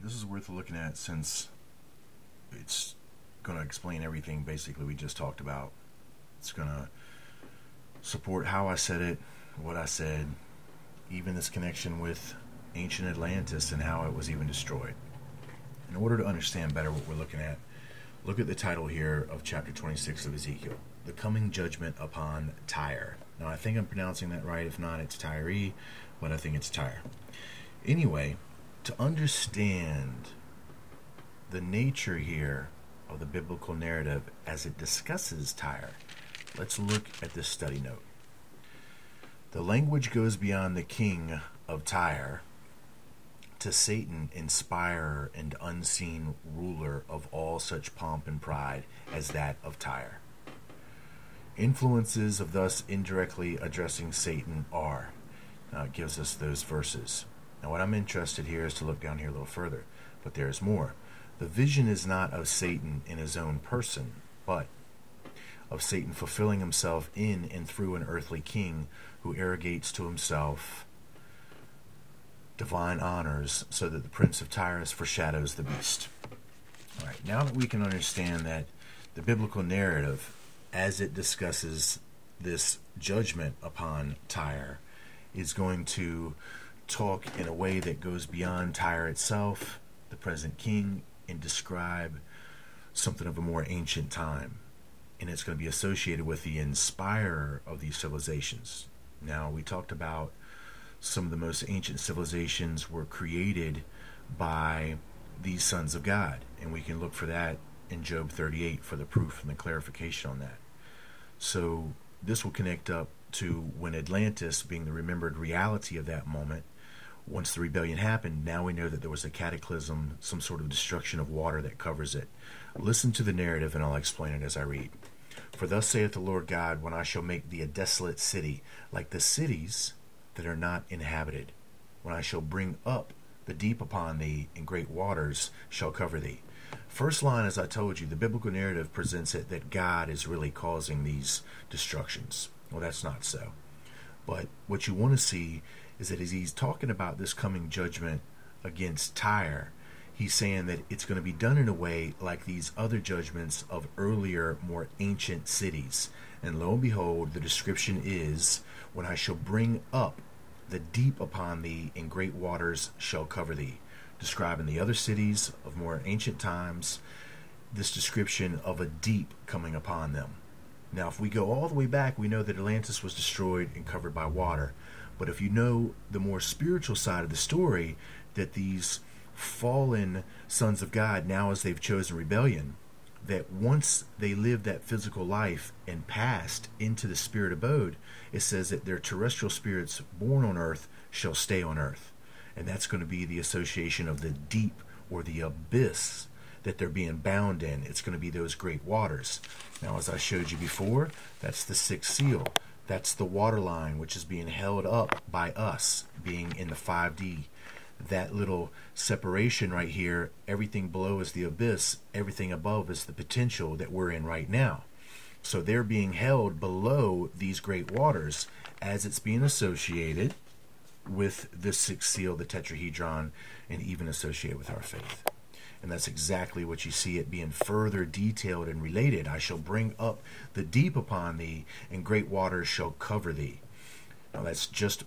Alright, this is worth looking at since it's going to explain everything basically we just talked about. It's going to support how I said it, what I said, even this connection with ancient Atlantis and how it was even destroyed. In order to understand better what we're looking at, look at the title here of chapter 26 of Ezekiel, The Coming Judgment Upon Tyre. Now I think I'm pronouncing that right. If not, it's Tyre, but I think it's Tyre. Anyway, to understand the nature here of the biblical narrative as it discusses Tyre, let's look at this study note. The language goes beyond the king of Tyre to Satan, inspirer and unseen ruler of all such pomp and pride as that of Tyre. Influences of thus indirectly addressing Satan are. Now it gives us those verses. Now what I'm interested here is to look down here a little further, but there's more. The vision is not of Satan in his own person, but of Satan fulfilling himself in and through an earthly king who arrogates to himself divine honors, so that the prince of Tyre foreshadows the beast. All right, now that we can understand that the biblical narrative, as it discusses this judgment upon Tyre, is going to talk in a way that goes beyond Tyre itself, the present king, and describe something of a more ancient time. And it's going to be associated with the inspirer of these civilizations. Now, we talked about some of the most ancient civilizations were created by these sons of God. And we can look for that in Job 38 for the proof and the clarification on that. So this will connect up to when Atlantis, being the remembered reality of that moment, once the rebellion happened, now we know that there was a cataclysm, some sort of destruction of water that covers it. Listen to the narrative and I'll explain it as I read. For thus saith the Lord God, when I shall make thee a desolate city, like the cities that are not inhabited, when I shall bring up the deep upon thee, and great waters shall cover thee. First line, as I told you, the biblical narrative presents it that God is really causing these destructions. Well, that's not so. But what you want to see is that as he's talking about this coming judgment against Tyre, he's saying that it's going to be done in a way like these other judgments of earlier, more ancient cities. And lo and behold, the description is, when I shall bring up the deep upon thee, and great waters shall cover thee. Describing the other cities of more ancient times, this description of a deep coming upon them. Now, if we go all the way back, we know that Atlantis was destroyed and covered by water. But if you know the more spiritual side of the story, that these fallen sons of God, now as they've chosen rebellion, that once they lived that physical life and passed into the spirit abode, it says that their terrestrial spirits born on earth shall stay on earth. And that's going to be the association of the deep or the abyss that they're being bound in. It's going to be those great waters. Now, as I showed you before, that's the sixth seal. That's the water line, which is being held up by us, being in the 5D. That little separation right here, everything below is the abyss, everything above is the potential that we're in right now. So they're being held below these great waters as it's being associated with the sixth seal, the tetrahedron, and even associated with our faith. And that's exactly what you see it being further detailed and related. I shall bring up the deep upon thee, and great waters shall cover thee. Now that's just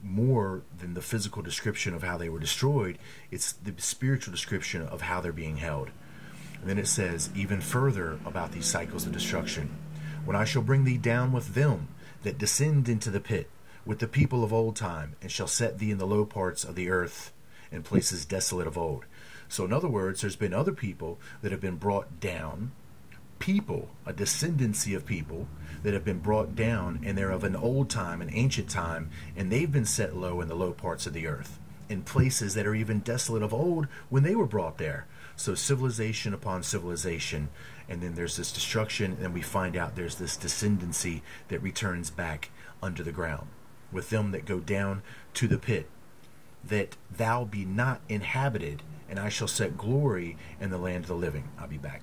more than the physical description of how they were destroyed. It's the spiritual description of how they're being held. And then it says even further about these cycles of destruction. When I shall bring thee down with them that descend into the pit, with the people of old time, and shall set thee in the low parts of the earth, in places desolate of old. So in other words, there's been other people that have been brought down, people, a descendancy of people that have been brought down, and they're of an old time, an ancient time, and they've been set low in the low parts of the earth, in places that are even desolate of old when they were brought there. So civilization upon civilization, and then there's this destruction, and then we find out there's this descendancy that returns back under the ground, with them that go down to the pit, that thou be not inhabited, and I shall set glory in the land of the living. I'll be back.